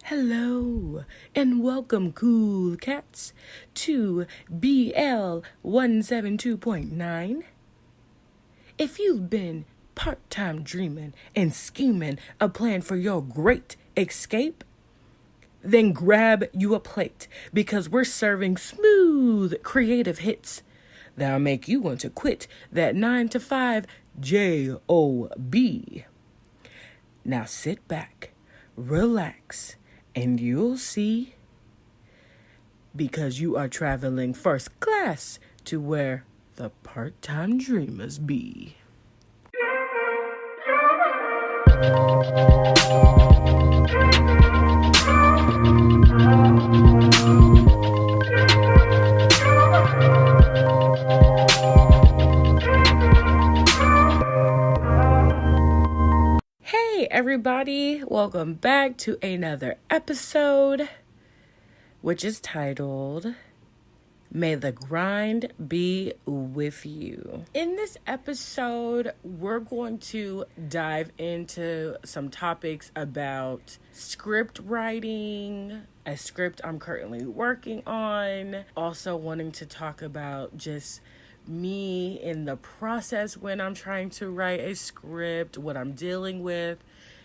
Hello and welcome, cool cats, to BL 172.9. If you've been part-time dreaming and scheming a plan for your great escape, then grab you a plate because we're serving smooth, creative hits that'll make you want to quit that 9-to-5 job. Now sit back, relax, and you'll see, because you are traveling first class to where the part-time dreamers be. Hey everybody, welcome back to another episode, which is titled, May the Grind Be With You. In this episode, we're going to dive into some topics about script writing, a script I'm currently working on, also wanting to talk about just me in the process when I'm trying to write a script, what I'm dealing with,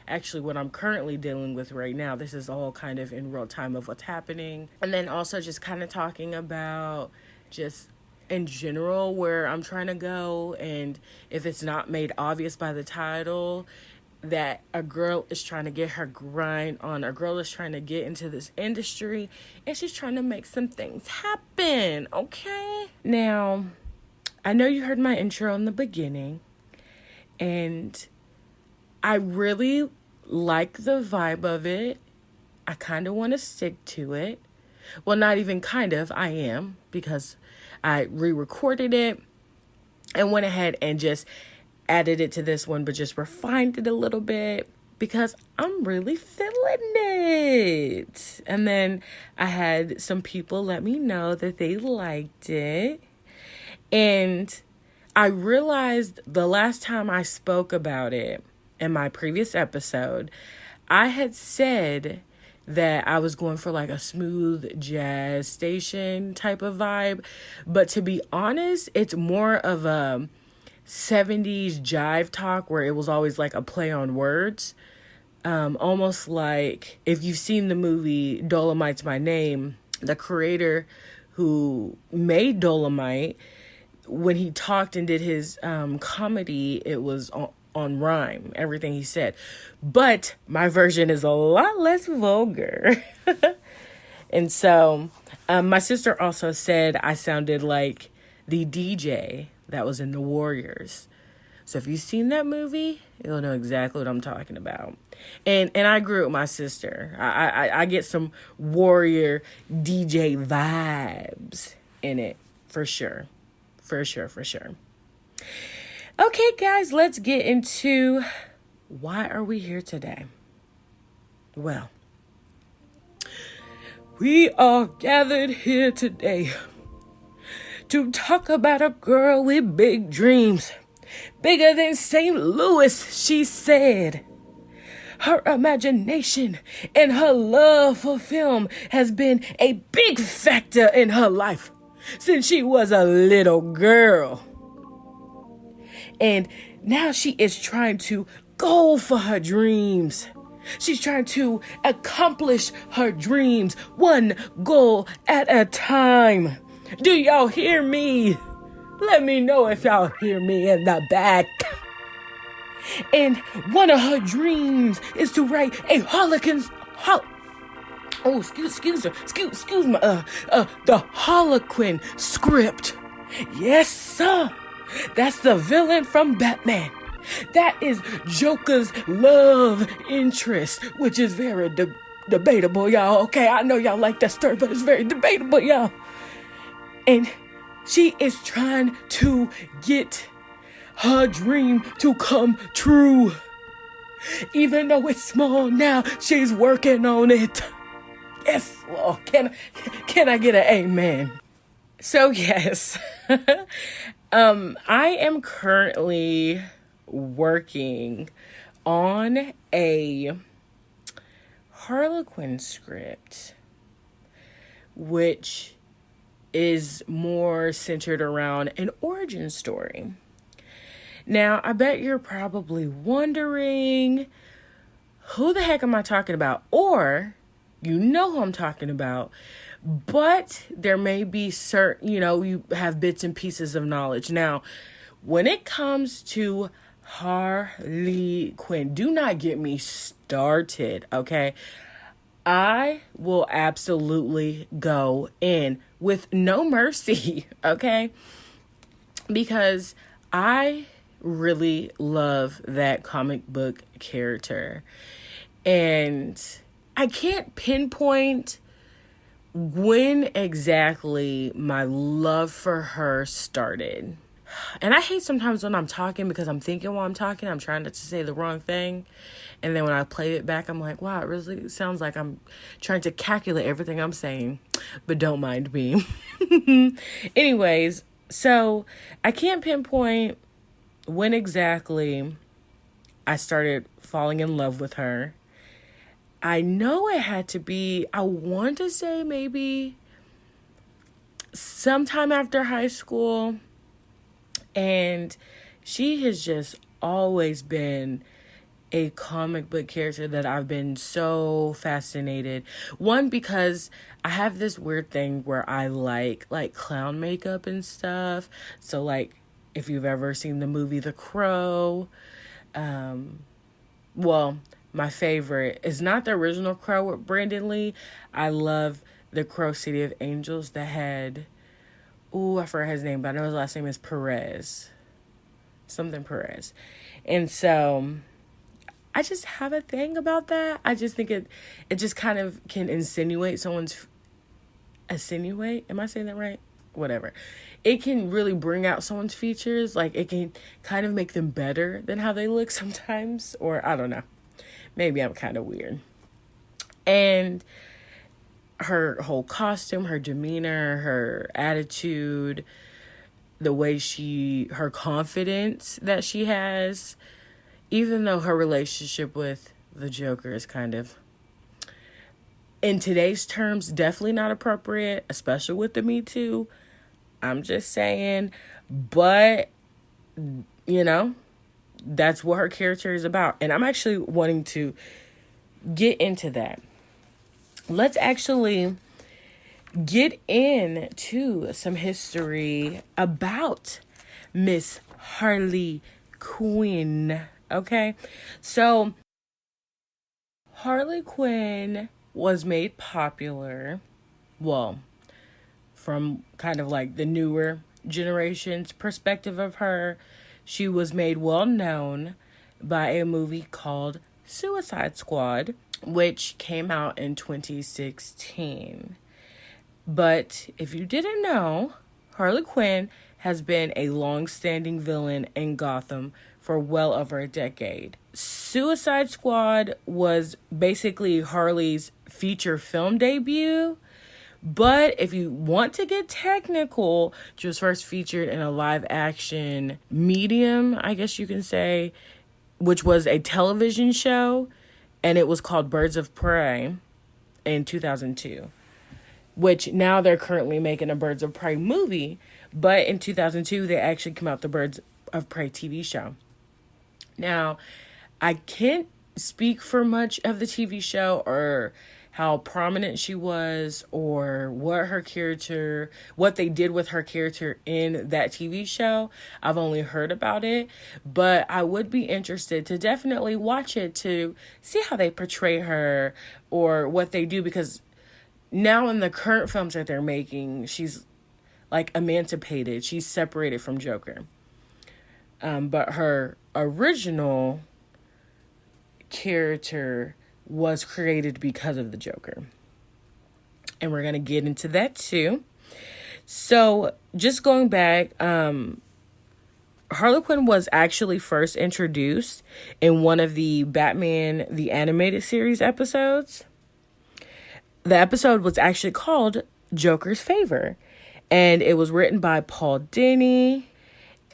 actually what I'm currently dealing with right now. This is all kind of in real time of what's happening. And then also just kind of talking about just in general where I'm trying to go, and if it's not made obvious by the title, that a girl is trying to get her grind on. A girl is trying to get into this industry and she's trying to make some things happen, okay? Now, I know you heard my intro in the beginning, and I really like the vibe of it. I kind of want to stick to it. Well, not even kind of, I am, because I re-recorded it and went ahead and just added it to this one, but just refined it a little bit because I'm really feeling it. And then I had some people let me know that they liked it. And I realized the last time I spoke about it in my previous episode, I had said that I was going for like a smooth jazz station type of vibe. But to be honest, it's more of a 70s jive talk where it was always like a play on words. Almost like if you've seen the movie Dolomite's My Name, the creator who made Dolomite, when he talked and did his comedy, it was on rhyme, everything he said. But my version is a lot less vulgar. And so my sister also said I sounded like the DJ that was in The Warriors. So if you've seen that movie, you'll know exactly what I'm talking about. And I grew up with my sister. I get some Warrior DJ vibes in it, for sure. For sure. Okay, guys, let's get into why are we here today? Well, we are gathered here today to talk about a girl with big dreams. Bigger than St. Louis, she said. Her imagination and her love for film has been a big factor in her life since she was a little girl. And now she is trying to go for her dreams. She's trying to accomplish her dreams, one goal at a time. Do y'all hear me? Let me know if y'all hear me in the back. And one of her dreams is to write a Harlequin... excuse me. The Harlequin script. Yes, sir. That's the villain from Batman. That is Joker's love interest, which is very debatable, y'all. Okay, I know y'all like that story, but it's very debatable, y'all. And she is trying to get her dream to come true. Even though it's small now, she's working on it. Yes, Lord, can I get an amen? So yes, I am currently working on a Harlequin script, which is more centered around an origin story. Now, I bet you're probably wondering, who the heck am I talking about? Or you know who I'm talking about, but there may be certain, you have bits and pieces of knowledge. Now, when it comes to Harley Quinn, do not get me started, okay? I will absolutely go in with no mercy, okay? Because I really love that comic book character. And I can't pinpoint when exactly my love for her started. And I hate sometimes when I'm talking because I'm thinking while I'm talking, I'm trying not to say the wrong thing. And then when I play it back, I'm like, wow, it really sounds like I'm trying to calculate everything I'm saying. But don't mind me. Anyways, so I can't pinpoint when exactly I started falling in love with her. I know it had to be, I want to say maybe sometime after high school. And she has just always been a comic book character that I've been so fascinated. One, because I have this weird thing where I like clown makeup and stuff. So like, if you've ever seen the movie The Crow, well, my favorite is not the original Crow with Brandon Lee. I love the Crow City of Angels that had, I forgot his name, but I know his last name is Perez. Something Perez. And so I just have a thing about that. I just think it just kind of can insinuate someone's... Insinuate? Am I saying that right? Whatever. It can really bring out someone's features. Like, it can kind of make them better than how they look sometimes. Or, I don't know. Maybe I'm kind of weird. And her whole costume, her demeanor, her attitude, the way her confidence that she has, even though her relationship with the Joker is kind of, in today's terms, definitely not appropriate, especially with the Me Too. I'm just saying, but, that's what her character is about. And I'm actually wanting to get into that. Let's actually get into some history about Miss Harley Quinn. Okay, so Harley Quinn was made popular, well, from kind of like the newer generation's perspective of her. She was made well known by a movie called Suicide Squad, which came out in 2016. But if you didn't know, Harley Quinn has been a long-standing villain in Gotham for well over a decade. Suicide Squad was basically Harley's feature film debut. But if you want to get technical, she was first featured in a live action medium, I guess you can say, which was a television show, and it was called Birds of Prey in 2002, which now they're currently making a Birds of Prey movie, but in 2002, they actually came out the Birds of Prey TV show. Now, I can't speak for much of the TV show or how prominent she was or what they did with her character in that TV show. I've only heard about it, but I would be interested to definitely watch it to see how they portray her or what they do, because now in the current films that they're making, she's like emancipated. She's separated from Joker. But her original character was created because of the Joker. And we're going to get into that too. So just going back, Harley Quinn was actually first introduced in one of the Batman the Animated Series episodes. The episode was actually called Joker's Favor, and it was written by Paul Dini,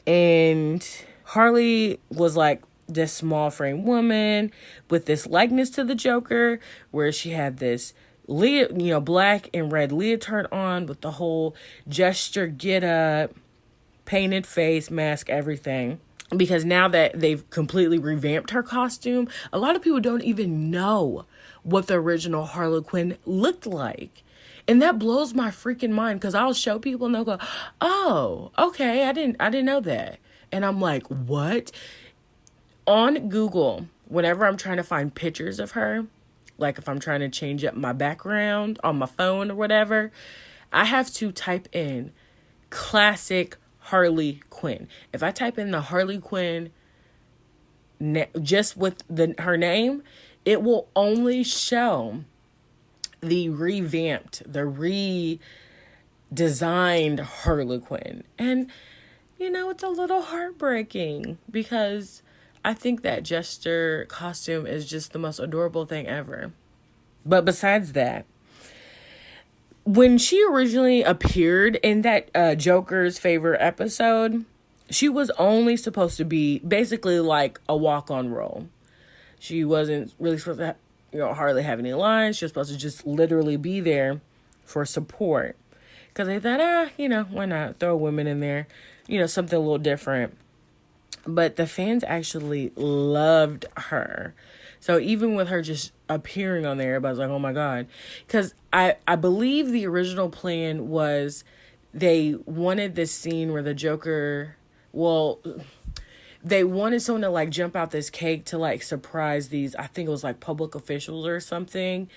and Harley was like this small frame woman with this likeness to the Joker, where she had this black and red leotard on with the whole gesture, get up, painted face, mask, everything. Because now that they've completely revamped her costume, a lot of people don't even know what the original Harley Quinn looked like. And that blows my freaking mind, because I'll show people and they'll go, oh, okay, I didn't know that. And I'm like, what? On Google, whenever I'm trying to find pictures of her, like if I'm trying to change up my background on my phone or whatever, I have to type in classic Harley Quinn. If I type in the Harley Quinn just with her name, it will only show the revamped, the redesigned Harley Quinn. And, it's a little heartbreaking, because I think that jester costume is just the most adorable thing ever. But besides that, when she originally appeared in that Joker's favorite episode, she was only supposed to be basically like a walk-on role. She wasn't really supposed to hardly have any lines. She was supposed to just literally be there for support. Because they thought, why not throw women in there? Something a little different. But the fans actually loved her. So even with her just appearing on there, everybody's like, oh my God. Because I believe the original plan was they wanted this scene where the Joker, they wanted someone to like jump out this cake to like surprise these, I think it was like public officials or something.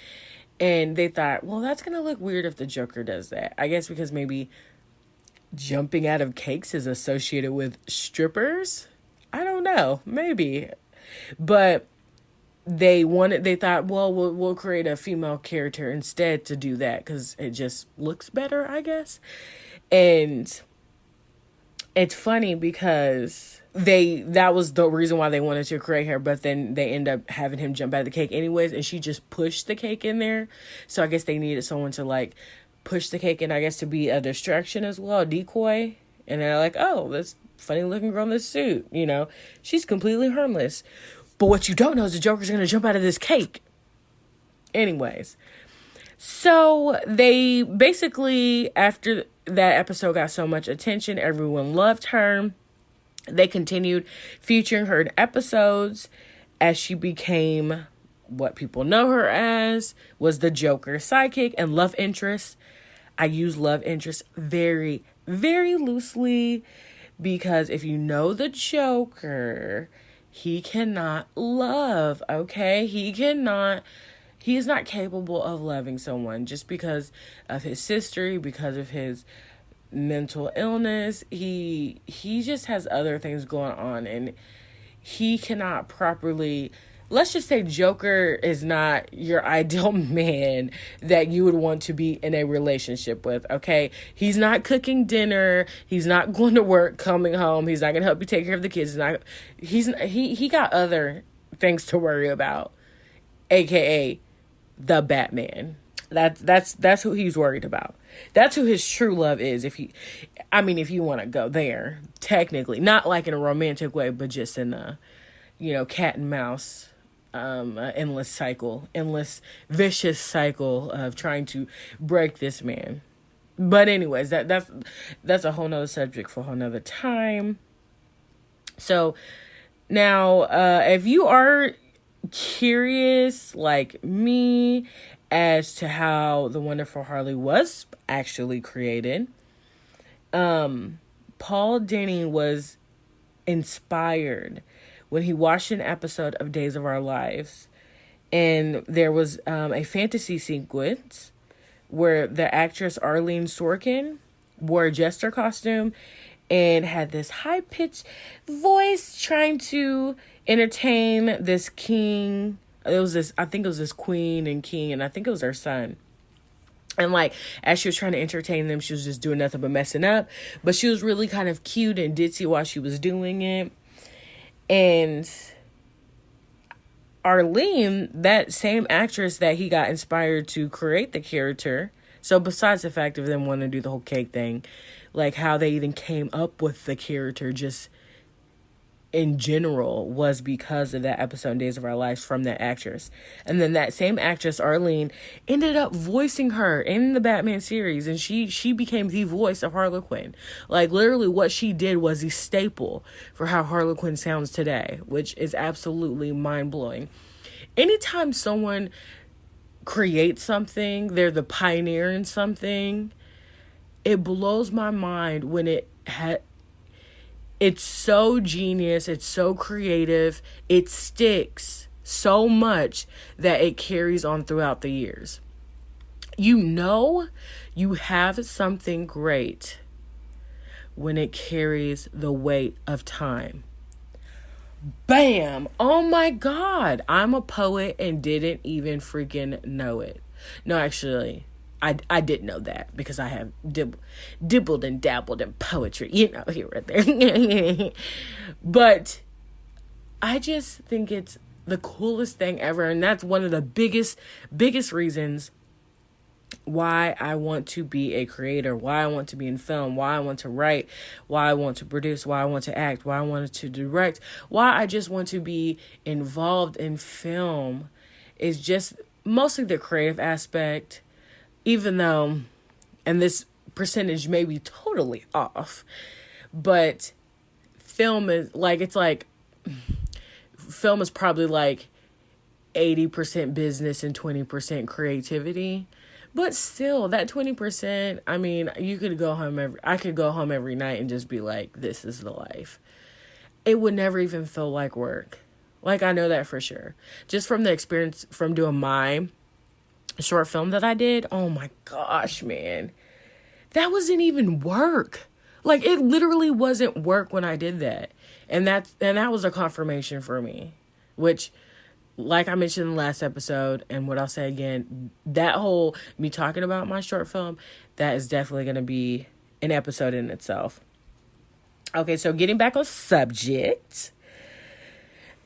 And they thought, well, that's going to look weird if the Joker does that. I guess because maybe jumping out of cakes is associated with strippers. I don't know, maybe. But they thought, well, we'll create a female character instead to do that, because it just looks better, I guess. And it's funny because that was the reason why they wanted to create her, but then they end up having him jump out of the cake anyways, and she just pushed the cake in there. So I guess they needed someone to like push the cake in, I guess, to be a distraction as well, a decoy. And they're like, oh, this funny looking girl in this suit, she's completely harmless. But what you don't know is the Joker's going to jump out of this cake. Anyways, so they basically, after that episode got so much attention, everyone loved her. They continued featuring her in episodes as she became what people know her as, was the Joker's sidekick and love interest. I use love interest very, very loosely, because if you know the Joker, he cannot love, okay? He is not capable of loving someone just because of his history, because of his mental illness. He just has other things going on, and he cannot properly, let's just say Joker is not your ideal man that you would want to be in a relationship with, okay? He's not cooking dinner. He's not going to work, coming home. He's not going to help you take care of the kids. He got other things to worry about, aka the Batman. That's who he's worried about. That's who his true love is. If you want to go there, technically, not like in a romantic way, but just in a, cat and mouse, endless vicious cycle of trying to break this man. But anyways, that's a whole nother subject for a whole nother time. So now, if you are curious like me as to how the wonderful Harley was actually created, Paul Dini was inspired when he watched an episode of Days of Our Lives, and there was a fantasy sequence where the actress Arlene Sorkin wore a jester costume and had this high-pitched voice trying to entertain this king. I think it was this queen and king, and I think it was her son. And like, as she was trying to entertain them, she was just doing nothing but messing up. But she was really kind of cute and ditzy while she was doing it. And Arlene, that same actress that he got inspired to create the character. So besides the fact of them wanting to do the whole cake thing, like how they even came up with the character just in general was because of that episode in Days of Our Lives from that actress. And then that same actress, Arlene, ended up voicing her in the Batman series, and she became the voice of Harley Quinn. Like, literally what she did was the staple for how Harley Quinn sounds today, which is absolutely mind-blowing. Anytime someone creates something, they're the pioneer in something, it blows my mind when it's so genius, it's so creative, it sticks so much that it carries on throughout the years. You know you have something great when it carries the weight of time. Bam! Oh my God! I'm a poet and didn't even freaking know it. No, actually, I did know that because I have dibbled and dabbled in poetry, here or there. But I just think it's the coolest thing ever. And that's one of the biggest reasons why I want to be a creator, why I want to be in film, why I want to write, why I want to produce, why I want to act, why I want to direct, why I just want to be involved in film is just mostly the creative aspect. Even though, and this percentage may be totally off, but film is probably like 80% business and 20% creativity. But still, that 20%, I mean, I could go home every night and just be like, this is the life. It would never even feel like work. Like, I know that for sure. Just from the experience from doing my short film that I did, oh my gosh, man, that wasn't even work. Like, it literally wasn't work when I did that. And that was a confirmation for me, which, like I mentioned in the last episode, and what I'll say again, that whole me talking about my short film, that is definitely going to be an episode in itself. Okay, so getting back on subject.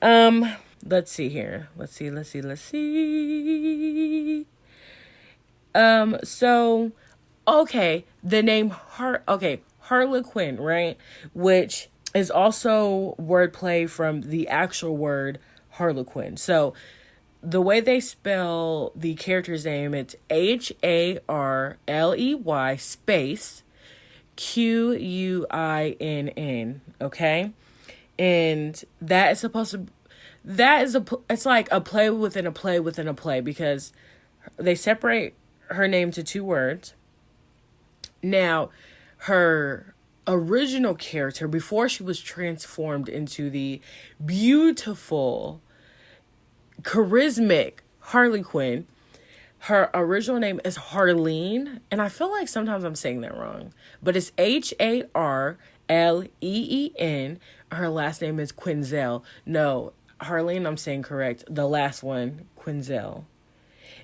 Let's see here. Let's see. So, okay, the name Harley Quinn, right? Which is also wordplay from the actual word Harlequin. So, the way they spell the character's name, it's Harley space Quinn, okay? And it's like a play within a play within a play, because they separate her name to two words. Now, her original character, before she was transformed into the beautiful, charismatic Harley Quinn, her original name is Harleen, and I feel like sometimes I'm saying that wrong, but it's Harleen. Her last name is Quinzel. No, Harleen, I'm saying correct. The last one, Quinzel.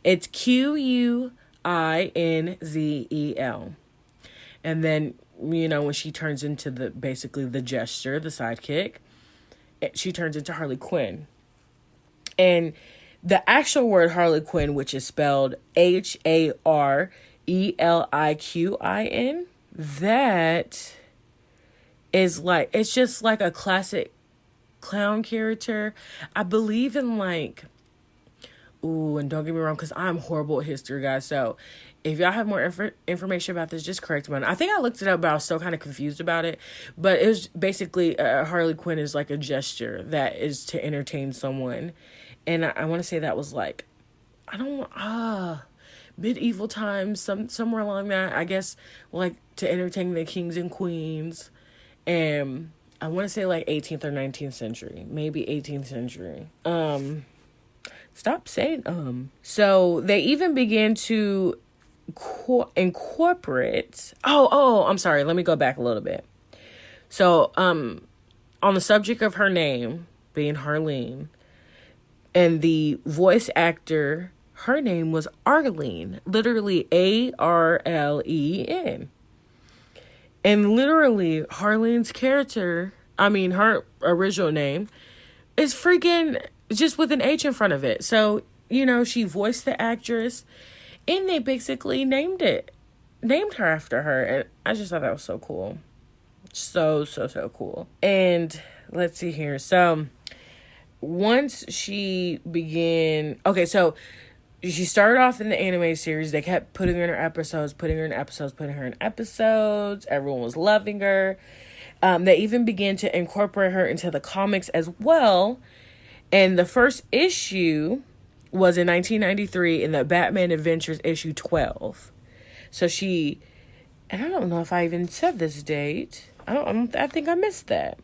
It's Quinzel. And then, when she turns into basically the jester, the sidekick, she turns into Harley Quinn. And the actual word Harley Quinn, which is spelled Hareliquin, that is like, it's just like a classic clown character. I believe in and don't get me wrong, because I'm horrible at history, guys. So if y'all have more information about this, just correct me. I think I looked it up, but I was still kind of confused about it. But it was basically Harley Quinn is like a gesture that is to entertain someone. And I want to say that was like, medieval times, somewhere along that, I guess, like to entertain the kings and queens. And I want to say like 18th or 19th century, maybe 18th century. Stop saying So they even began to incorporate. I'm sorry. Let me go back a little bit. So on the subject of her name being Harleen, and the voice actor, her name was Arlene, literally Arlen. And literally Harleen's character, her original name is freaking just with an H in front of it. So, she voiced the actress, and they basically named her after her. And I just thought that was so cool. So cool. And let's see here. So once she began, okay, so she started off in the anime series. They kept putting her in episodes. Everyone was loving her. They even began to incorporate her into the comics as well. And the first issue was in 1993 in the Batman Adventures issue 12. So and I don't know if I even said this date. I think I missed that.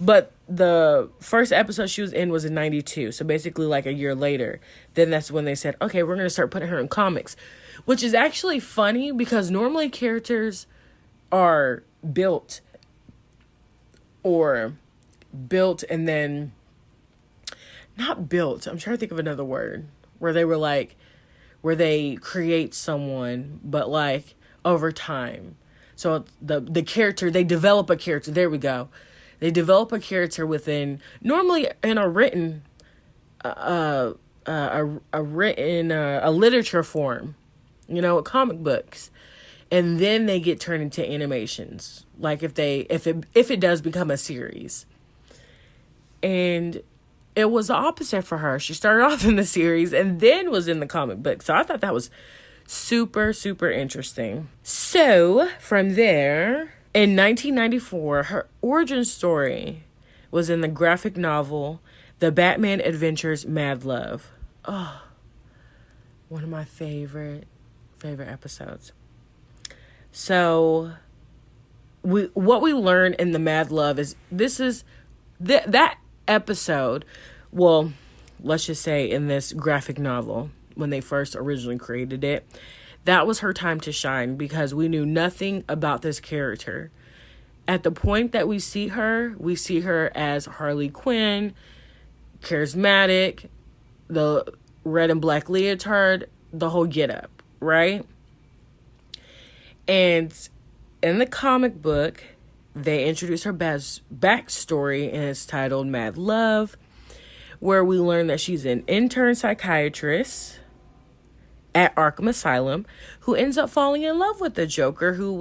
But the first episode she was in was in 92. So basically like a year later. Then that's when they said, okay, we're going to start putting her in comics. Which is actually funny because normally characters are built and then... Not built. I'm trying to think of another word. Where they create someone, but like over time. So the character, they develop a character. There we go. They develop a character within, normally in a written, a literature form, comic books, and then they get turned into animations. Like if it does become a series, and it was the opposite for her. She started off in the series and then was in the comic book. So I thought that was super, super interesting. So from there, in 1994, her origin story was in the graphic novel, The Batman Adventures Mad Love. Oh, one of my favorite episodes. So what we learn in the Mad Love is that episode, well, let's just say in this graphic novel, when they first originally created it, that was her time to shine because we knew nothing about this character. At the point that we see her as Harley Quinn, charismatic, the red and black leotard, the whole get-up, right? And in the comic book, they introduce her backstory, and it's titled Mad Love, where we learn that she's an intern psychiatrist at Arkham Asylum who ends up falling in love with the Joker who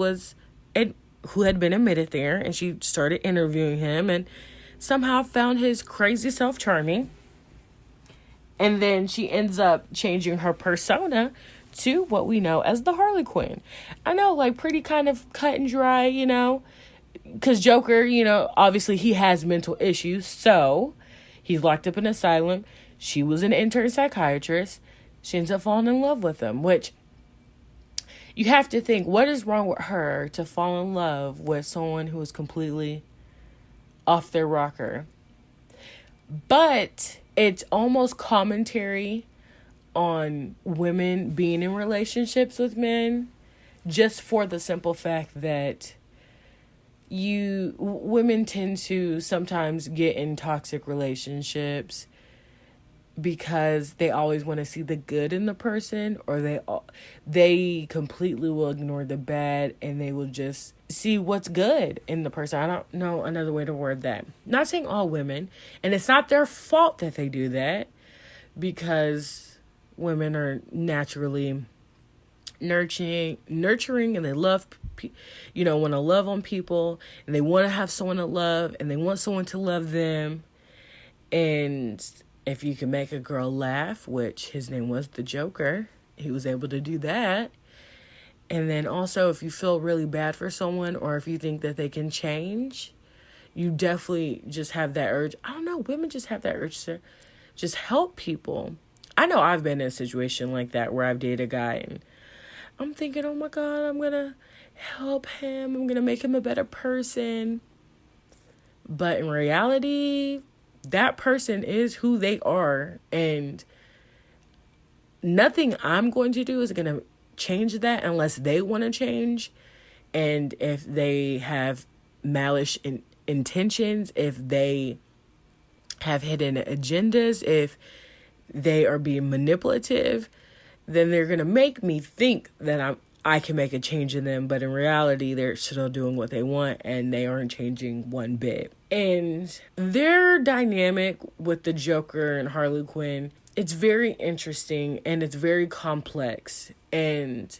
had been admitted there, and she started interviewing him and somehow found his crazy self charming. And then she ends up changing her persona to what we know as the Harley Quinn. I know, like, pretty kind of cut and dry, because Joker, obviously he has mental issues, so he's locked up in an asylum. She was an intern psychiatrist. She ends up falling in love with him, which you have to think, what is wrong with her to fall in love with someone who is completely off their rocker? But it's almost commentary on women being in relationships with men, just for the simple fact that women tend to sometimes get in toxic relationships because they always want to see the good in the person, or they completely will ignore the bad and they will just see what's good in the person. I don't know another way to word that. Not saying all women, and it's not their fault that they do that, because women are naturally nurturing and they love, want to love on people, and they want to have someone to love, and they want someone to love them. And if you can make a girl laugh, which his name was the Joker, he was able to do that. And then also, if you feel really bad for someone, or if you think that they can change, you definitely just have that urge. I don't know, women just have that urge to just help people. I know I've been in a situation like that where I've dated a guy and I'm thinking, oh my God, I'm going to help him. I'm going to make him a better person. But in reality, that person is who they are. And nothing I'm going to do is going to change that unless they want to change. And if they have malice intentions, if they have hidden agendas, if they are being manipulative, then they're going to make me think that I can make a change in them. But in reality, they're still doing what they want and they aren't changing one bit. And their dynamic with the Joker and Harley Quinn, it's very interesting and it's very complex. And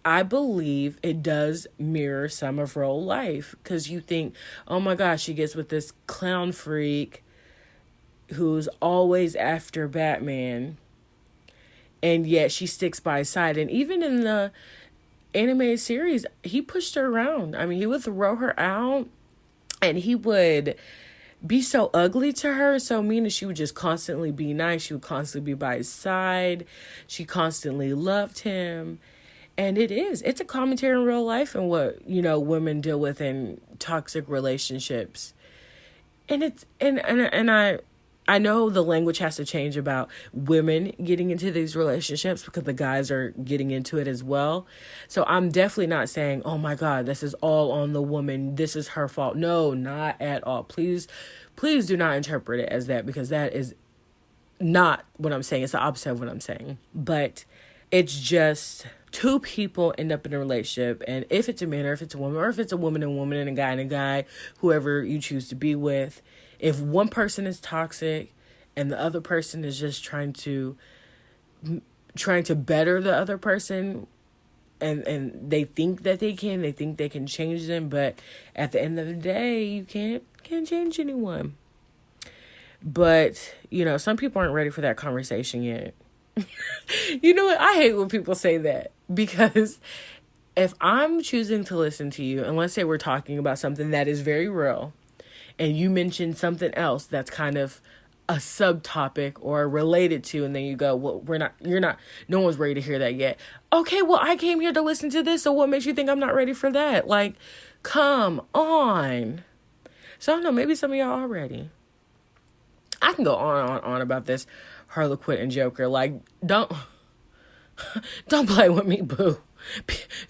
I believe it does mirror some of real life, because you think, oh my gosh, she gets with this clown freak who's always after Batman, and yet she sticks by his side. And even in the animated series, he pushed her around. I mean, he would throw her out, and he would be so ugly to her, so mean, and she would just constantly be nice. She would constantly be by his side. She constantly loved him. And it's a commentary in real life and what, women deal with in toxic relationships. And I know the language has to change about women getting into these relationships, because the guys are getting into it as well. So I'm definitely not saying, oh my God, this is all on the woman, this is her fault. No, not at all. Please do not interpret it as that, because that is not what I'm saying. It's the opposite of what I'm saying. But it's just two people end up in a relationship, and if it's a man or if it's a woman, or if it's a woman and a guy, whoever you choose to be with, if one person is toxic and the other person is just trying to better the other person, and they think that they can change them, but at the end of the day, you can't change anyone. But, some people aren't ready for that conversation yet. You know what? I hate when people say that, because if I'm choosing to listen to you, and let's say we're talking about something that is very real, and you mention something else that's kind of a subtopic or related to, and then you go, well, no one's ready to hear that yet. Okay, well, I came here to listen to this, so what makes you think I'm not ready for that? Like, come on. So I don't know, maybe some of y'all are ready. I can go on about this Harley Quinn and Joker. Like, don't play with me, boo.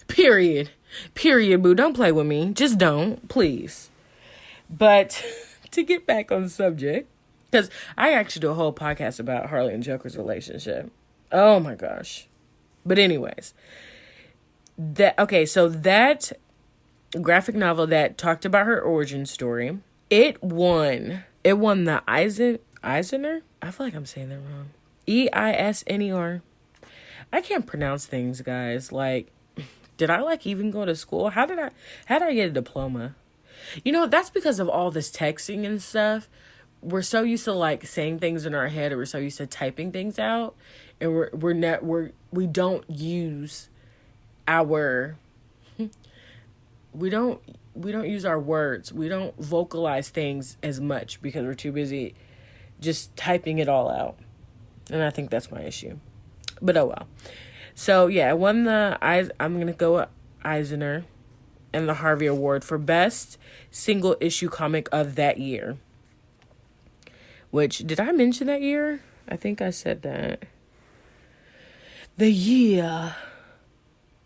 Period, boo. Don't play with me. Just don't, please. But to get back on the subject, because I actually do a whole podcast about Harley and Joker's relationship. Oh my gosh. But anyways, so that graphic novel that talked about her origin story, it won the Eisner? I feel like I'm saying that wrong. Eisner. I can't pronounce things, guys. Like, did I even go to school? How did I get a diploma? That's because of all this texting and stuff. We're so used to saying things in our head, or we're so used to typing things out, and we don't use our words. We don't vocalize things as much because we're too busy just typing it all out. And I think that's my issue. But oh well. So yeah, I won I'm going to go with Eisner and the Harvey Award for Best Single Issue Comic of that year. Which, did I mention that year? I think I said that. The year.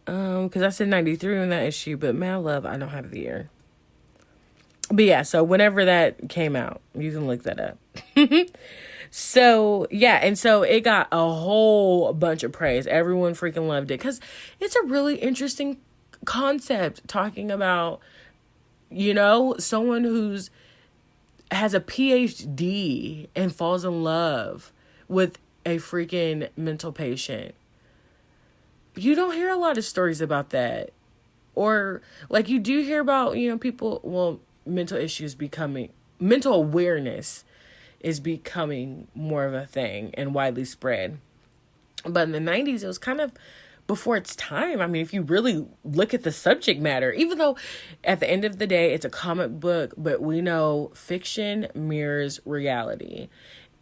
Because I said 93 on that issue, but man, love, I don't have the year. But yeah, so whenever that came out, you can look that up. So, yeah, and so it got a whole bunch of praise. Everyone freaking loved it, because it's a really interesting concept, talking about, someone who's has a PhD and falls in love with a freaking mental patient. You don't hear a lot of stories about that. Or, you do hear about, people, mental awareness is becoming more of a thing and widely spread. But in the 90s, it was kind of before its time. I mean, if you really look at the subject matter, even though at the end of the day, it's a comic book, but we know fiction mirrors reality.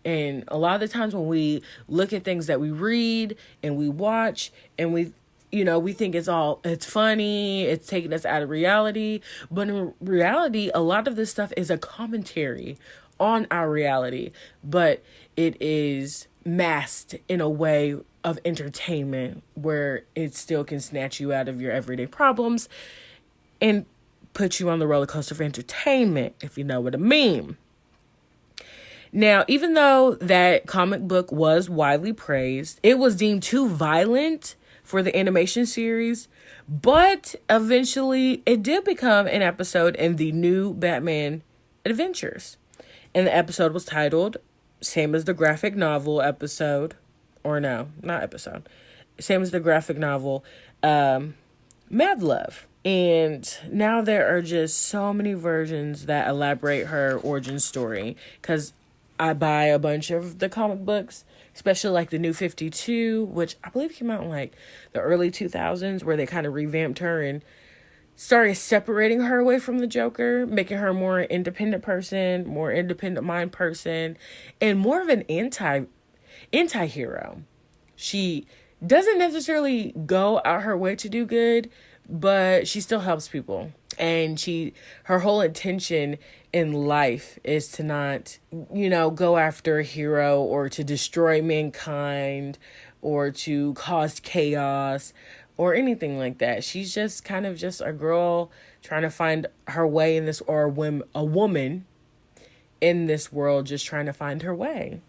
And a lot of the times when we look at things that we read and we watch and we think it's funny, it's taking us out of reality. But in reality, a lot of this stuff is a commentary on our reality, but it is masked in a way of entertainment where it still can snatch you out of your everyday problems and put you on the roller coaster of entertainment, if you know what I mean. Now, even though that comic book was widely praised, it was deemed too violent for the animation series, but eventually it did become an episode in the new Batman Adventures. And the episode was titled, same as the graphic novel episode, or no, not episode, same as the graphic novel, Mad Love. And now there are just so many versions that elaborate her origin story, because I buy a bunch of the comic books, especially like the New 52, which I believe came out in like the early 2000s, where they kind of revamped her and started separating her away from the Joker, making her a more independent person, more independent mind person, and more of an anti-hero. She doesn't necessarily go out her way to do good, but she still helps people. And her whole intention in life is to not, go after a hero or to destroy mankind or to cause chaos or anything like that. She's just kind of just a girl trying to find her way in this, or a woman in this world just trying to find her way,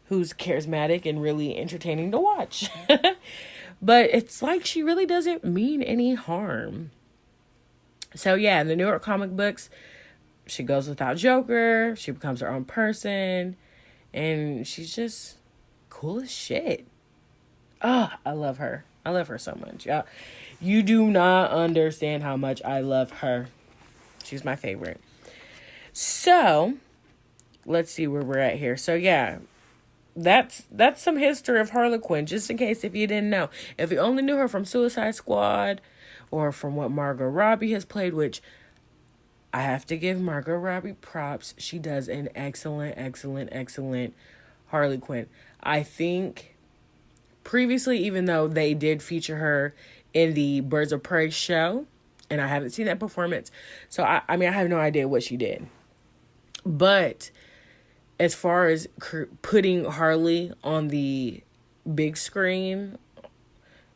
who's charismatic and really entertaining to watch. But it's like she really doesn't mean any harm. So yeah, in the newer comic books, she goes without Joker, she becomes her own person, and she's just cool as shit. Oh, I love her. I love her so much. Yeah, you do not understand how much I love her. She's my favorite. So, let's see where we're at here. So yeah, that's some history of Harley Quinn, just in case if you didn't know. If you only knew her from Suicide Squad or from what Margot Robbie has played, which I have to give Margot Robbie props. She does an excellent Harley Quinn. I think previously, even though they did feature her in the Birds of Prey show, and I haven't seen that performance, so I mean, I have no idea what she did. But as far as putting Harley on the big screen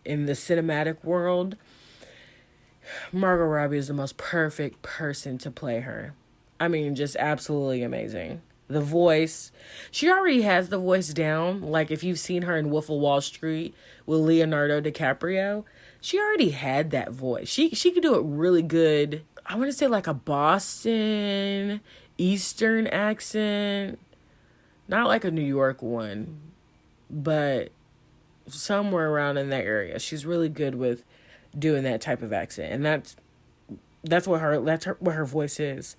in the cinematic world, Margot Robbie is the most perfect person to play her. I mean, just absolutely amazing. The voice, she already has the voice down. Like if you've seen her in Wolf of Wall Street with Leonardo DiCaprio, she already had that voice. She could do it really good. I want to say like a Boston Eastern accent. Not like a New York one, but somewhere around in that area. She's really good with doing that type of accent, and that's what her voice is.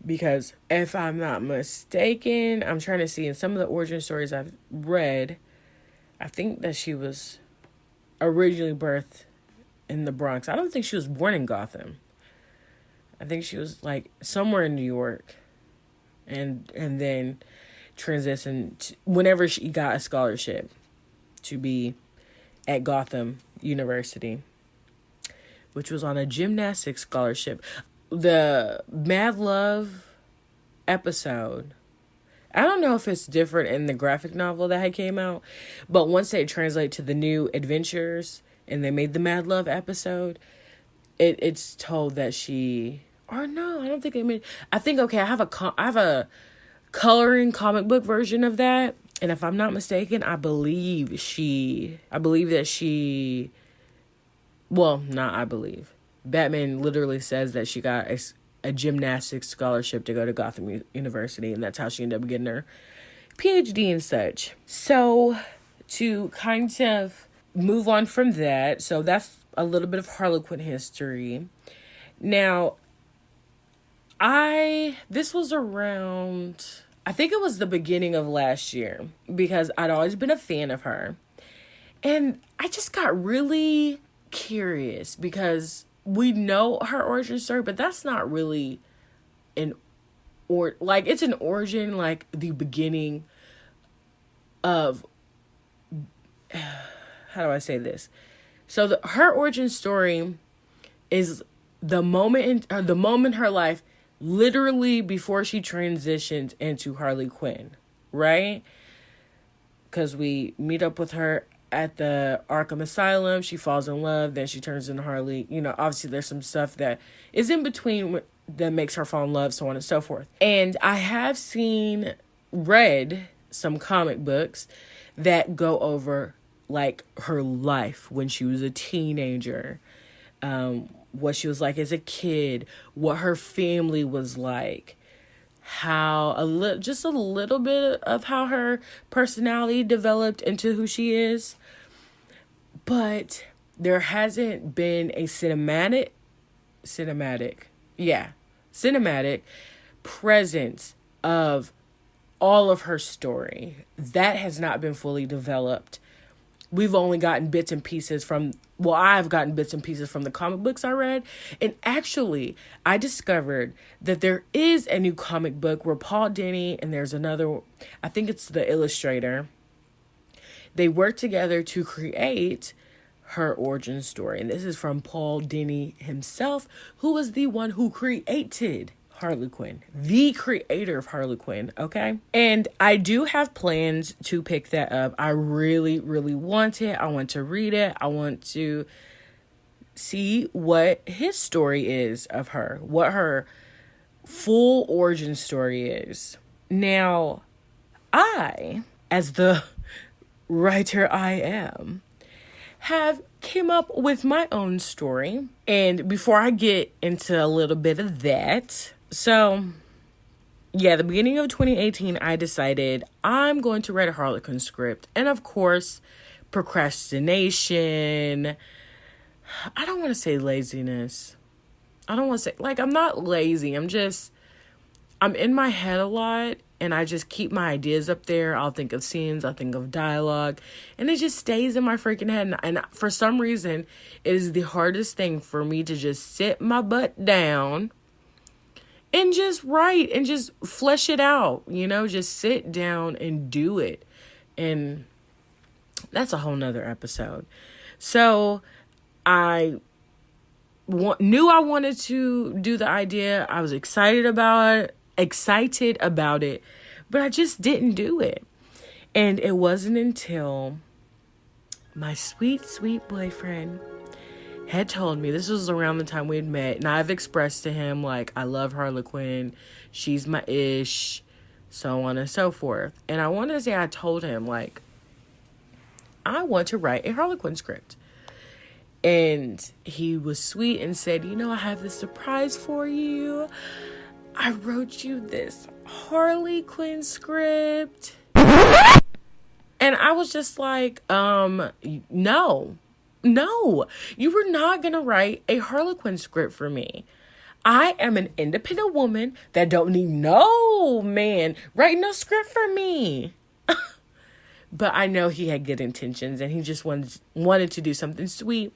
Because if I'm not mistaken, I'm trying to see in some of the origin stories I've read, I think that she was originally birthed in the Bronx. I don't think she was born in Gotham. I think she was like somewhere in New York, and then transitioned whenever she got a scholarship to be at Gotham University, which was on a gymnastics scholarship. The Mad Love episode, I don't know if it's different in the graphic novel that had came out, but once they translate to the new adventures and they made the Mad Love episode, it's told that she, or no, I don't think they made, I think, okay, I have a coloring comic book version of that, and if I'm not mistaken, I believe Batman literally says that she got a gymnastics scholarship to go to Gotham University, and that's how she ended up getting her PhD and such. So to kind of move on from that, so that's a little bit of Harley Quinn history. Now, this was around, I think it was the beginning of last year, because I'd always been a fan of her. And I just got really curious because we know her origin story, but that's not really it's an origin, like the beginning of, how do I say this? So her origin story is the moment in her life, literally before she transitioned into Harley Quinn, right? Because we meet up with her at the Arkham Asylum. She falls in love, then she turns into Harley. Obviously there's some stuff that is in between that makes her fall in love, so on and so forth. And I have read some comic books that go over like her life when she was a teenager, what she was like as a kid, what her family was like, just a little bit of how her personality developed into who she is. But there hasn't been a cinematic presence of all of her story. That has not been fully developed. We've only gotten bits and pieces I've gotten bits and pieces from the comic books I read. And actually, I discovered that there is a new comic book where Paul Dini and there's another, I think it's the illustrator, they work together to create her origin story. And this is from Paul Dini himself, who was the one who created Harley Quinn, the creator of Harley Quinn, okay? And I do have plans to pick that up. I really, really want it. I want to read it. I want to see what his story is of her, what her full origin story is. Now, I, as the writer I am, have came up with my own story. And before I get into a little bit of that, so yeah, the beginning of 2018, I decided I'm going to write a Harley Quinn script. And of course, procrastination. I don't want to say laziness. I don't want to say, I'm not lazy. I'm in my head a lot. And I just keep my ideas up there. I'll think of scenes. I'll think of dialogue. And it just stays in my freaking head. And for some reason, it is the hardest thing for me to just sit my butt down and just write and just flesh it out. Just sit down and do it. And that's a whole nother episode. So I knew I wanted to do the idea. I was excited about it, but I just didn't do it. And it wasn't until my sweet, sweet boyfriend had told me, this was around the time we had met, and I've expressed to him, I love Harley Quinn, she's my ish, so on and so forth. And I want to say I told him, I want to write a Harley Quinn script. And he was sweet and said, I have this surprise for you. I wrote you this Harley Quinn script. And I was just no, you were not going to write a Harley Quinn script for me. I am an independent woman that don't need no man writing no script for me. But I know he had good intentions and he just wanted to do something sweet.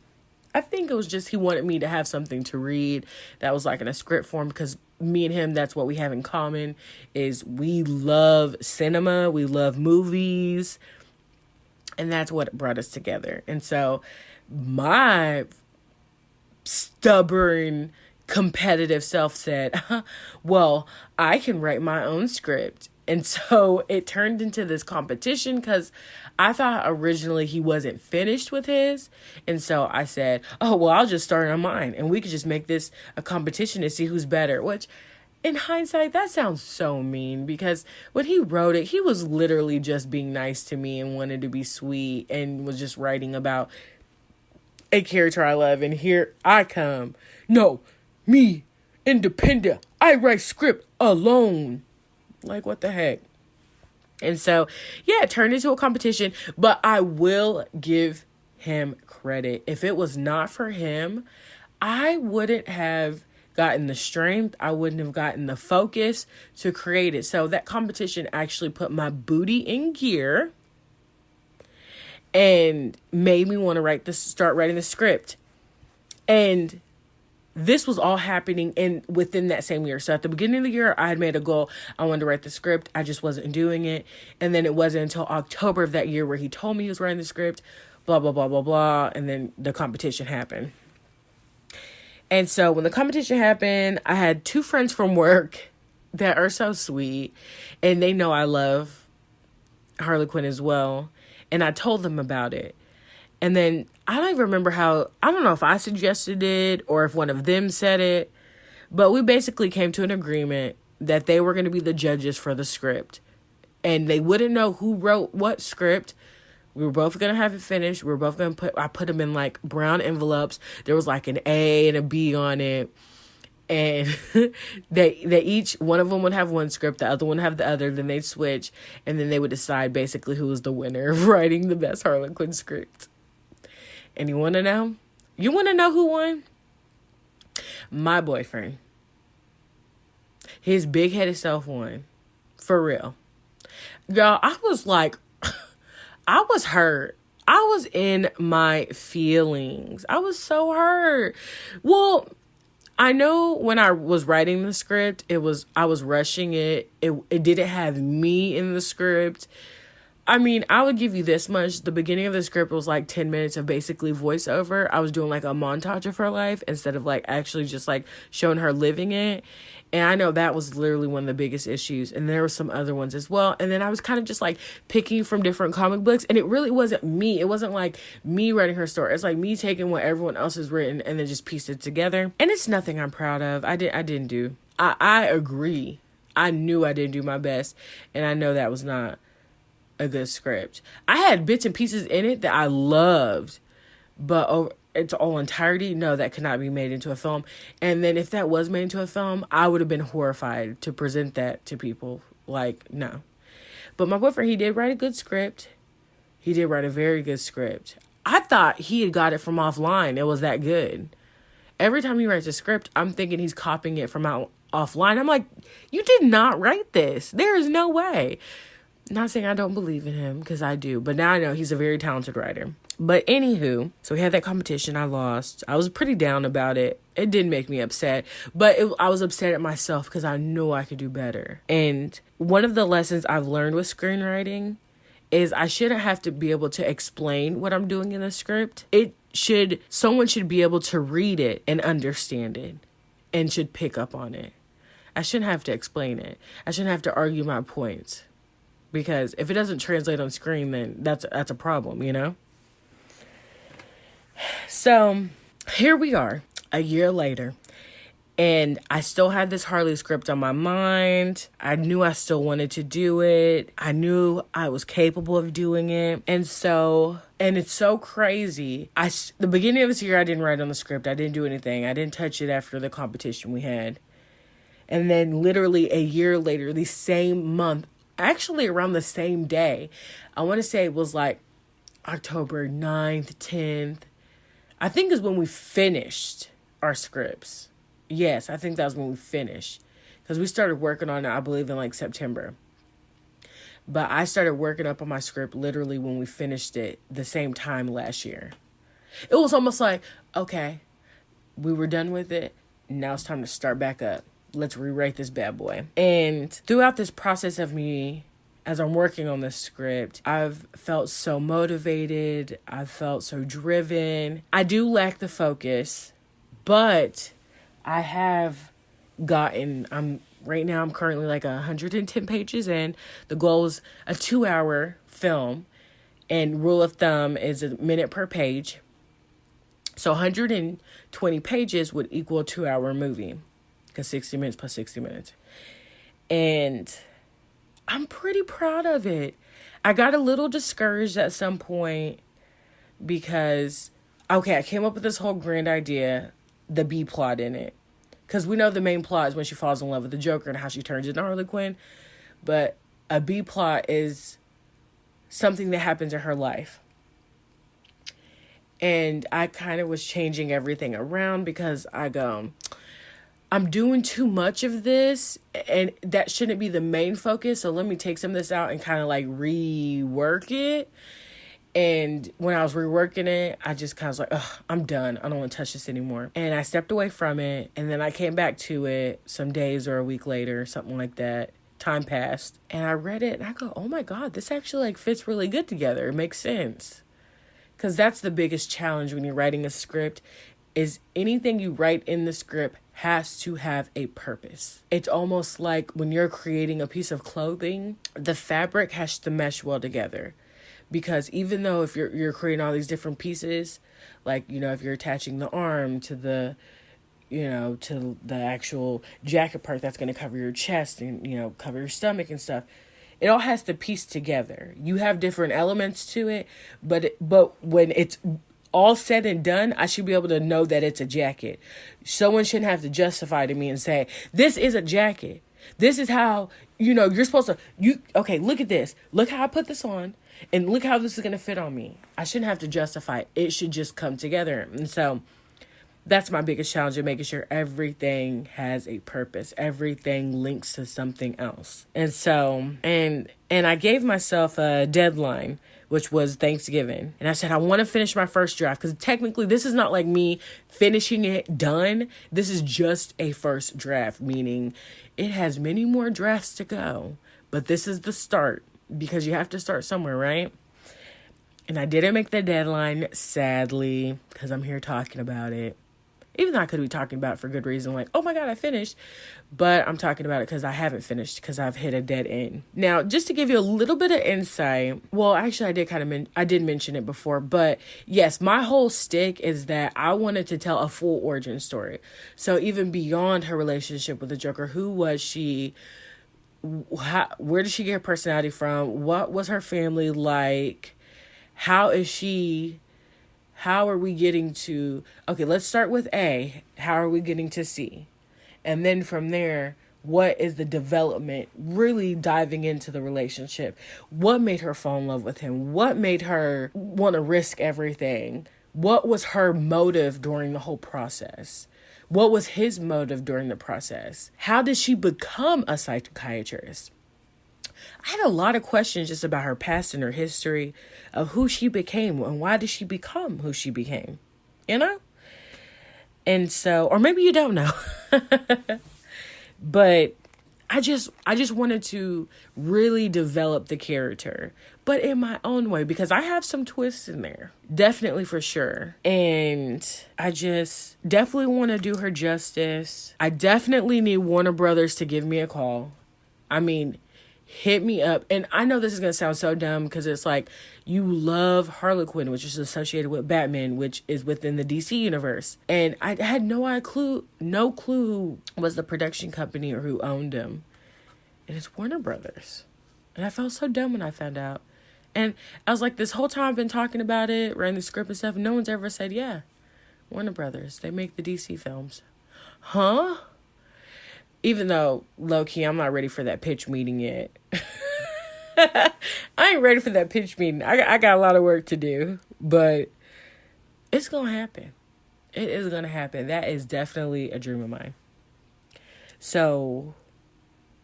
I think it was just he wanted me to have something to read that was in a script form, because me and him, that's what we have in common, is we love cinema, we love movies, and that's what brought us together. And so my stubborn, competitive self said, well, I can write my own script. And so it turned into this competition, because I thought originally he wasn't finished with his. And so I said, oh, well, I'll just start on mine and we could just make this a competition to see who's better, which in hindsight, that sounds so mean, because when he wrote it, he was literally just being nice to me and wanted to be sweet and was just writing about a character I love. And here I come. No, me, independent. I write script alone. What the heck? And so, yeah, it turned into a competition, but I will give him credit. If it was not for him, I wouldn't have gotten the strength. I wouldn't have gotten the focus to create it. So that competition actually put my booty in gear and made me want to start writing the script. And this was all happening within that same year. So at the beginning of the year, I had made a goal. I wanted to write the script. I just wasn't doing it. And then it wasn't until October of that year where he told me he was writing the script, blah, blah, blah, blah, blah. And then the competition happened. And so when the competition happened, I had 2 friends from work that are so sweet. And they know I love Harley Quinn as well. And I told them about it. And then I don't even remember I don't know if I suggested it or if one of them said it, but we basically came to an agreement that they were going to be the judges for the script. And they wouldn't know who wrote what script. We were both going to have it finished. We were both going to I put them in brown envelopes. There was an A and a B on it. And they each, one of them would have one script, the other one would have the other, then they'd switch. And then they would decide basically who was the winner of writing the best Harley Quinn script. And you want to know? You want to know who won? My boyfriend. His big-headed self won. For real. Y'all, I was like, I was hurt. I was in my feelings. I was so hurt. Well, I know when I was writing the script, I was rushing it. It didn't have me in the script. I mean, I would give you this much. The beginning of the script was like 10 minutes of basically voiceover. I was doing like a montage of her life instead of like actually just like showing her living it. And I know that was literally one of the biggest issues. And there were some other ones as well. And then I was kind of just like picking from different comic books. And it really wasn't me. It wasn't like me writing her story. It's like me taking what everyone else has written and then just pieced it together. And it's nothing I'm proud of. I didn't do. I agree. I knew I didn't do my best. And I know that was not a good script. I had bits and pieces in it that I loved, but its all entirety, no, that could not be made into a film. And then if that was made into a film, I would have been horrified to present that to people. Like, no. But my boyfriend, he did write a good script. He did write a very good script. I thought he had got it from offline. It was that good. Every time he writes a script, I'm thinking he's copying it from offline. I'm like, you did not write this. There is no way. Not saying I don't believe in him, because I do. But now I know he's a very talented writer. But anywho, so we had that competition. I lost. I was pretty down about it. It didn't make me upset. But I was upset at myself because I knew I could do better. And one of the lessons I've learned with screenwriting is I shouldn't have to be able to explain what I'm doing in a script. Someone should be able to read it and understand it and should pick up on it. I shouldn't have to explain it. I shouldn't have to argue my points. Because if it doesn't translate on screen, then that's a problem, you know? So here we are, a year later. And I still had this Harley script on my mind. I knew I still wanted to do it. I knew I was capable of doing it. And it's so crazy. The beginning of this year, I didn't write on the script. I didn't do anything. I didn't touch it after the competition we had. And then literally a year later, the same month, actually around the same day, I want to say it was like October 9th, 10th, I think is when we finished our scripts. Yes, I think that was when we finished. Because we started working on it, I believe, in like September. But I started working up on my script literally when we finished it the same time last year. It was almost like, okay, we were done with it. Now it's time to start back up. Let's rewrite this bad boy. And throughout this process of me, as I'm working on this script, I've felt so motivated. I've felt so driven. I do lack the focus, but I have gotten, right now I'm currently like 110 pages in. The goal is a 2-hour film, and rule of thumb is a minute per page. So 120 pages would equal a 2-hour movie. Because 60 minutes plus 60 minutes. And I'm pretty proud of it. I got a little discouraged at some point because, okay, I came up with this whole grand idea, the B plot in it. Because we know the main plot is when she falls in love with the Joker and how she turns into Harley Quinn. But a B plot is something that happens in her life. And I kind of was changing everything around because I'm doing too much of this and that shouldn't be the main focus. So let me take some of this out and kind of like rework it. And when I was reworking it, I just kind of was like, ugh, I'm done. I don't want to touch this anymore. And I stepped away from it. And then I came back to it some days or a week later, something like that. Time passed. And I read it and I go, oh my God, this actually like fits really good together. It makes sense. Because that's the biggest challenge when you're writing a script is anything you write in the script has to have a purpose. It's almost like when you're creating a piece of clothing, the fabric has to mesh well together. Because even though if you're creating all these different pieces, like, you know, if you're attaching the arm to the, you know, to the actual jacket part that's going to cover your chest and, you know, cover your stomach and stuff, it all has to piece together. You have different elements to it, but when it's all said and done, I should be able to know that it's a jacket. Someone shouldn't have to justify to me and say, this is a jacket. This is how, you're supposed to, okay, look at this. Look how I put this on, and look how this is going to fit on me. I shouldn't have to justify it. It should just come together. And so that's my biggest challenge, in making sure everything has a purpose. Everything links to something else. And so, and I gave myself a deadline, which was Thanksgiving. And I said, I want to finish my first draft, because technically this is not like me finishing it done. This is just a first draft, meaning it has many more drafts to go. But this is the start, because you have to start somewhere, right? And I didn't make the deadline, sadly, because I'm here talking about it. Even though I could be talking about it for good reason, like, oh my God, I finished. But I'm talking about it because I haven't finished, because I've hit a dead end. Now, just to give you a little bit of insight, well, actually, I did mention it before, but yes, my whole stick is that I wanted to tell a full origin story. So even beyond her relationship with the Joker, who was she? Where did she get her personality from? What was her family like? How are we getting to, okay, let's start with A. How are we getting to C? And then from there, what is the development, really diving into the relationship? What made her fall in love with him? What made her want to risk everything? What was her motive during the whole process? What was his motive during the process? How did she become a psychiatrist? I had a lot of questions just about her past and her history of who she became and why did she become who she became, And so, or maybe you don't know, but I just wanted to really develop the character, but in my own way, because I have some twists in there, definitely, for sure. And I just definitely want to do her justice. I definitely need Warner Brothers to give me a call. I mean, hit me up. And I know this is going to sound so dumb, because it's like, you love Harley Quinn, which is associated with Batman, which is within the DC universe. And I had no clue who was the production company or who owned them. And it's Warner Brothers. And I felt so dumb when I found out. And I was like, this whole time I've been talking about it, writing the script and stuff, no one's ever said, yeah, Warner Brothers, they make the DC films. Huh? Even though, low-key, I'm not ready for that pitch meeting yet. I ain't ready for that pitch meeting. I got a lot of work to do. But it's going to happen. It is going to happen. That is definitely a dream of mine. So,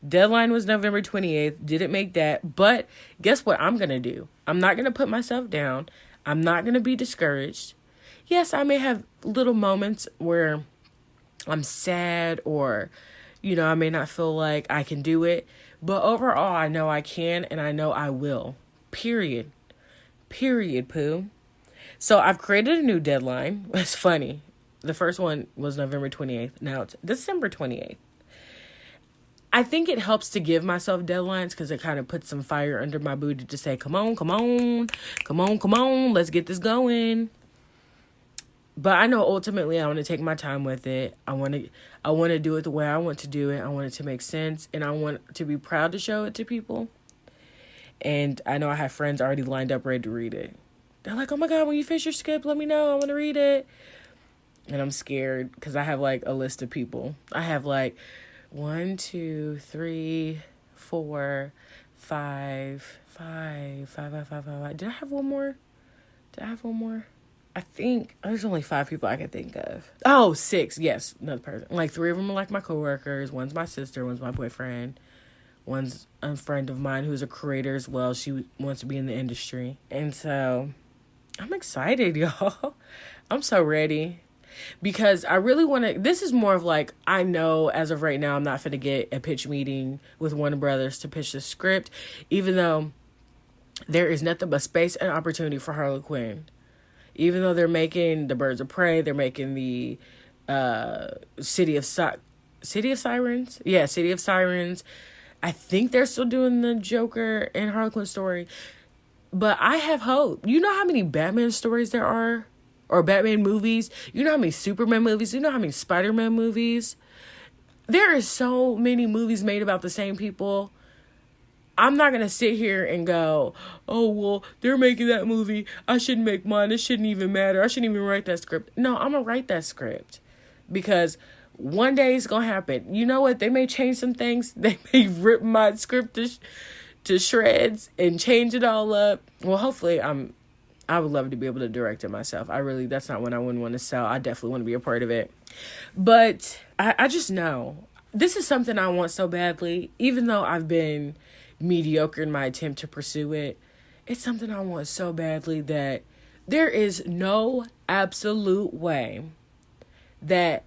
deadline was November 28th. Didn't make that. But guess what I'm going to do? I'm not going to put myself down. I'm not going to be discouraged. Yes, I may have little moments where I'm sad, or I may not feel like I can do it. But overall, I know I can, and I know I will. Period. Pooh. So I've created a new deadline. It's funny. The first one was November 28th. Now it's December 28th. I think it helps to give myself deadlines, because it kind of puts some fire under my booty to say, come on, let's get this going. But I know ultimately I want to take my time with it. I want to do it the way I want to do it. I want it to make sense, and I want to be proud to show it to people. And I know I have friends already lined up ready to read it. They're like, oh my God, when you finish your script, let me know. I want to read it. And I'm scared, because I have like a list of people. I have like 1, 2, 3, 4, 5. Did I have one more? I think there's only 5 people I can think of. Oh, 6. Yes, another person. Like 3 of them are like my coworkers. One's my sister. One's my boyfriend. One's a friend of mine who's a creator as well. She wants to be in the industry. And so I'm excited, y'all. I'm so ready. Because I really want to, this is more of like, I know as of right now, I'm not going to get a pitch meeting with Warner Brothers to pitch the script, even though there is nothing but space and opportunity for Harley Quinn. Even though they're making the Birds of Prey, they're making the City of Sirens? Yeah, City of Sirens. I think they're still doing the Joker and Harley Quinn story. But I have hope. You know how many Batman stories there are? Or Batman movies? You know how many Superman movies? You know how many Spider-Man movies? There are so many movies made about the same people. I'm not going to sit here and go, oh, well, they're making that movie. I shouldn't make mine. It shouldn't even matter. I shouldn't even write that script. No, I'm going to write that script. Because One day it's gonna happen. You know what? They may change some things. They may rip my script to shreds and change it all up. Well, hopefully I would love to be able to direct it myself. That's not one I wouldn't want to sell. I definitely want to be a part of it. But I just know this is something I want so badly, even though I've been mediocre in my attempt to pursue it. It's something I want so badly that there is no absolute way that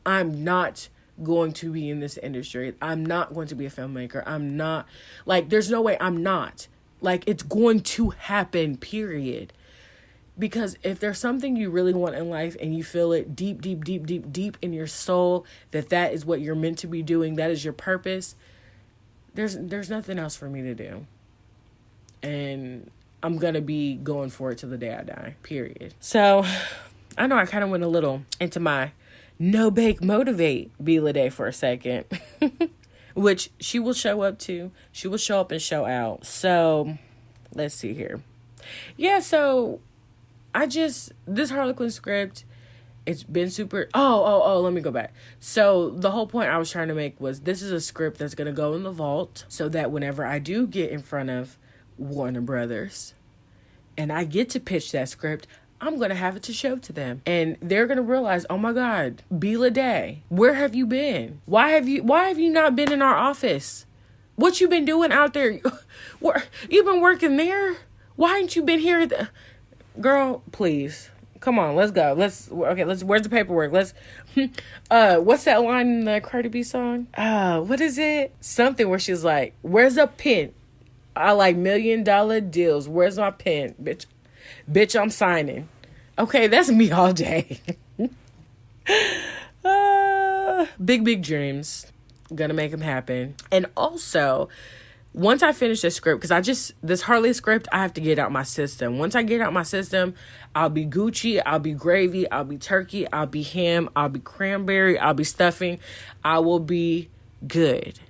I'm not going to be in this industry. I'm not going to be a filmmaker. I'm not, like, there's no way I'm not. Like, it's going to happen, period. Because if there's something you really want in life and you feel it deep, deep, deep, deep, deep in your soul, that is what you're meant to be doing, that is your purpose, there's nothing else for me to do. And I'm going to be going for it till the day I die, period. So I know I kind of went a little into my no bake motivate Bila Day for a second, which she will show up to. She will show up and show out. So let's see here. Yeah, so this Harley Quinn script, it's been super, let me go back. So the whole point I was trying to make was this is a script that's going to go in the vault so that whenever I do get in front of Warner Brothers and I get to pitch that script, I'm going to have it to show to them. And they're going to realize, oh my God, Bila Day, where have you been? Why have you not been in our office? What you been doing out there? You been working there? Why ain't you been here? Girl, please. Come on, let's go. Where's the paperwork? What's that line in the Cardi B song? What is it? Something where she's like, where's a pen? I like $1 million deals. Where's my pen? Bitch, I'm signing. Okay, that's me all day. Big dreams. Gonna make them happen. And also, once I finish this script, because this Harley script, I have to get out my system. Once I get out my system, I'll be Gucci, I'll be gravy, I'll be turkey, I'll be ham, I'll be cranberry, I'll be stuffing. I will be good.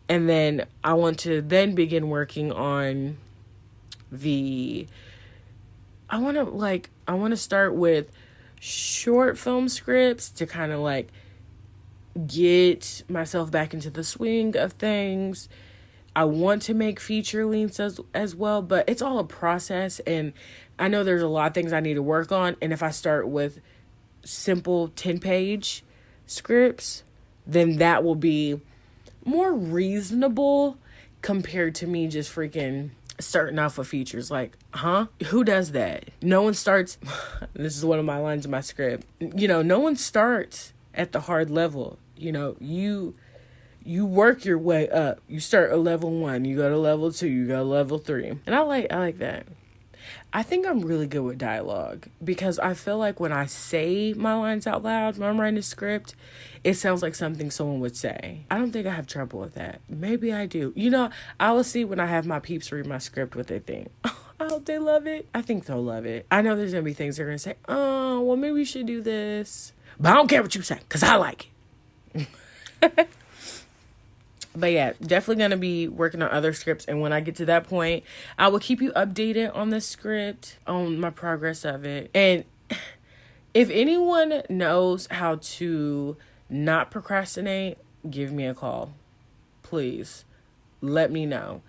And then I want to then begin working on I want to start with short film scripts to kind of like get myself back into the swing of things. I want to make feature lengths as well, but it's all a process, and I know there's a lot of things I need to work on, and if I start with simple 10-page scripts, then that will be more reasonable compared to me just freaking starting off with features. Like, who does that? No one starts, this is one of my lines in my script, no one starts at the hard level. You work your way up. You start at level 1, you go to level 2, you go to level 3. And I like that. I think I'm really good with dialogue because I feel like when I say my lines out loud when I'm writing a script, it sounds like something someone would say. I don't think I have trouble with that. Maybe I do. I will see when I have my peeps read my script what they think. I hope they love it. I think they'll love it. I know there's going to be things they're going to say, oh, well, maybe we should do this. But I don't care what you say because I like it. But yeah, definitely going to be working on other scripts. And when I get to that point, I will keep you updated on the script, on my progress of it. And if anyone knows how to not procrastinate, give me a call. Please, let me know.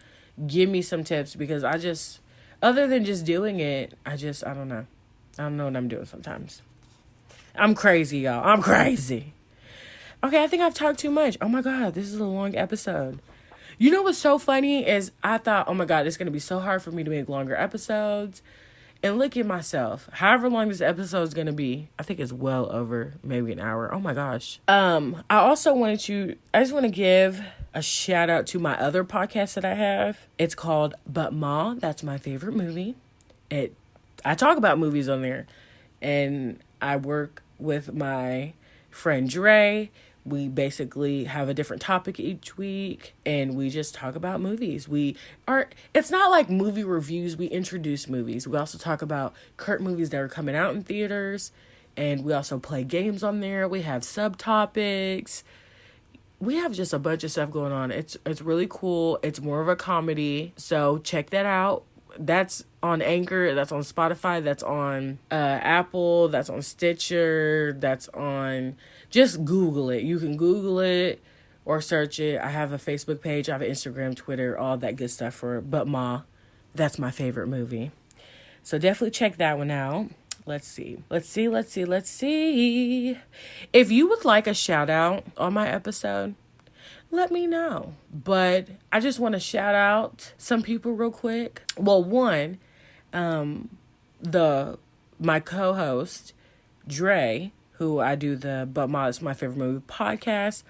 Give me some tips because other than just doing it, I don't know. I don't know what I'm doing sometimes. I'm crazy, y'all. I'm crazy. Okay, I think I've talked too much. Oh my God, this is a long episode. You know what's so funny is I thought, oh my God, it's going to be so hard for me to make longer episodes. And look at myself. However long this episode is going to be, I think it's well over maybe an hour. Oh my gosh. I just want to give a shout out to my other podcast that I have. It's called But Ma, That's My Favorite Movie. I talk about movies on there. And I work with my friend Dre. We basically have a different topic each week and we just talk about movies. It's not like movie reviews. We introduce movies. We also talk about current movies that are coming out in theaters, and we also play games on there. We have subtopics. We have just a bunch of stuff going on. It's really cool. It's more of a comedy. So check that out. That's on Anchor, that's on Spotify, that's on Apple, that's on Stitcher, that's on, just Google it. You can Google it or search it. I have a Facebook page, I have an Instagram, Twitter, all that good stuff for But Ma. That's my favorite movie. So definitely check that one out. Let's see. If you would like a shout out on my episode, let me know. But I just want to shout out some people real quick. Well, one, my co-host, Dre, who I do the But Ma Is My Favorite Movie podcast.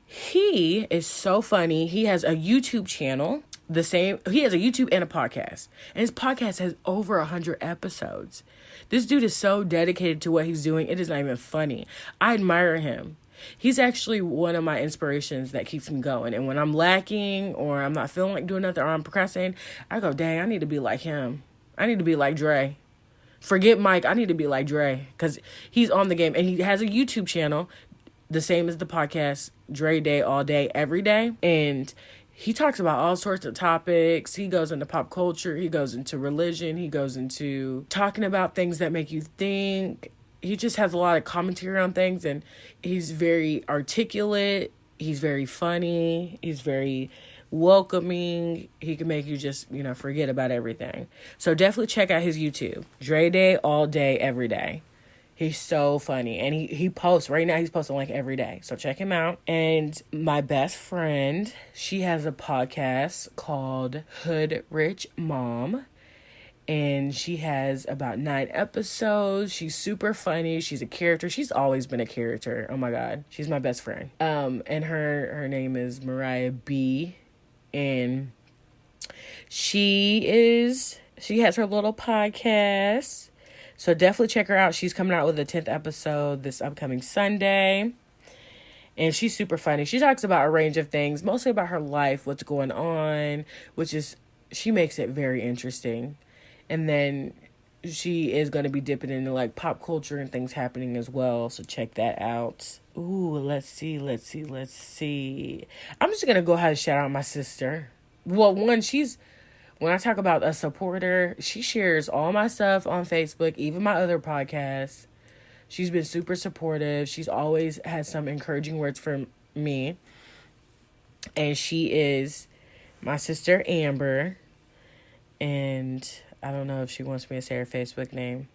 He is so funny. He has a YouTube channel. He has a YouTube and a podcast. And his podcast has over 100 episodes. This dude is so dedicated to what he's doing. It is not even funny. I admire him. He's actually one of my inspirations that keeps me going. And when I'm lacking or I'm not feeling like doing nothing or I'm procrastinating, I go, dang, I need to be like him. I need to be like Dre. Forget Mike. I need to be like Dre because he's on the game. And he has a YouTube channel, the same as the podcast, Dre Day, All Day, Every Day. And he talks about all sorts of topics. He goes into pop culture. He goes into religion. He goes into talking about things that make you think. He just has a lot of commentary on things, and he's very articulate. He's very funny. He's very welcoming. He can make you just, forget about everything. So definitely check out his YouTube. Dre Day, All Day, Every Day. He's so funny. And he posts, right now he's posting like every day. So check him out. And my best friend, she has a podcast called Hood Rich Mom. And she has about 9 episodes. She's super funny. She's a character. She's always been a character. Oh my God. She's my best friend. And her name is Mariah B. And she has her little podcast. So definitely check her out. She's coming out with a 10th episode this upcoming Sunday. And she's super funny. She talks about a range of things, mostly about her life, what's going on, she makes it very interesting. And then she is going to be dipping into like pop culture and things happening as well. So check that out. Ooh, let's see. I'm just going to go ahead and shout out my sister. Well, when I talk about a supporter, she shares all my stuff on Facebook, even my other podcasts. She's been super supportive. She's always had some encouraging words for me. And she is my sister, Amber. And I don't know if she wants me to say her Facebook name,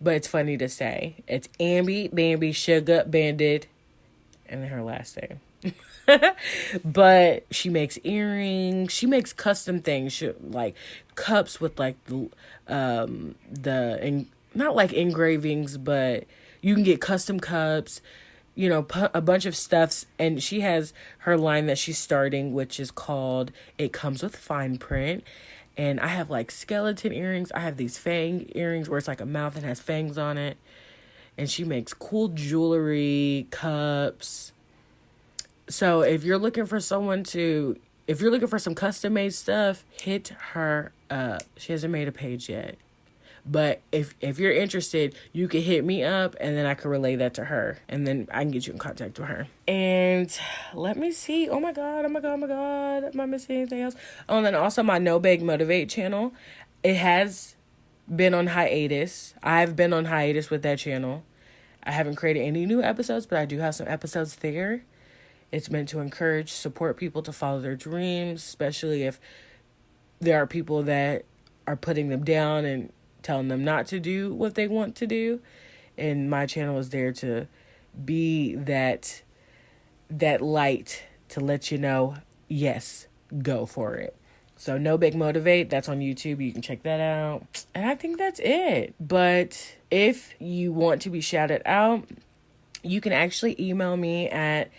but it's funny to say. It's Ambi, Bambi, Sugar, Bandit, and then her last name. But she makes earrings. She makes custom things, like cups with like not like engravings, but you can get custom cups, a bunch of stuffs. And she has her line that she's starting, which is called It Comes With Fine Print. And I have like skeleton earrings. I have these fang earrings where it's like a mouth and has fangs on it. And she makes cool jewelry, cups. So if you're looking for some custom made stuff, hit her up. She hasn't made a page yet. But if you're interested, you can hit me up and then I can relay that to her. And then I can get you in contact with her. And let me see. Oh my God. Am I missing anything else? Oh, and then also my No Beg Motivate channel. It has been on hiatus. I've been on hiatus with that channel. I haven't created any new episodes, but I do have some episodes there. It's meant to support people to follow their dreams, especially if there are people that are putting them down and telling them not to do what they want to do. And my channel is there to be that light to let you know, yes, go for it. So No Big Motivate, that's on YouTube. You can check that out. And I think that's it. But if you want to be shouted out, you can actually email me at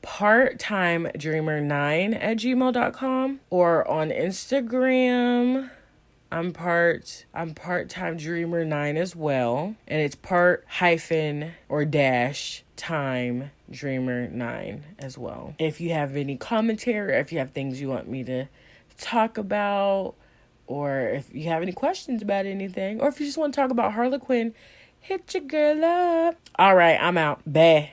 parttimedreamer9@gmail.com or on Instagram. I'm part-time dreamer 9 as well. And it's _time dreamer 9 as well. If you have any commentary, or if you have things you want me to talk about, or if you have any questions about anything, or if you just want to talk about Harley Quinn, hit your girl up. All right, I'm out. Bye.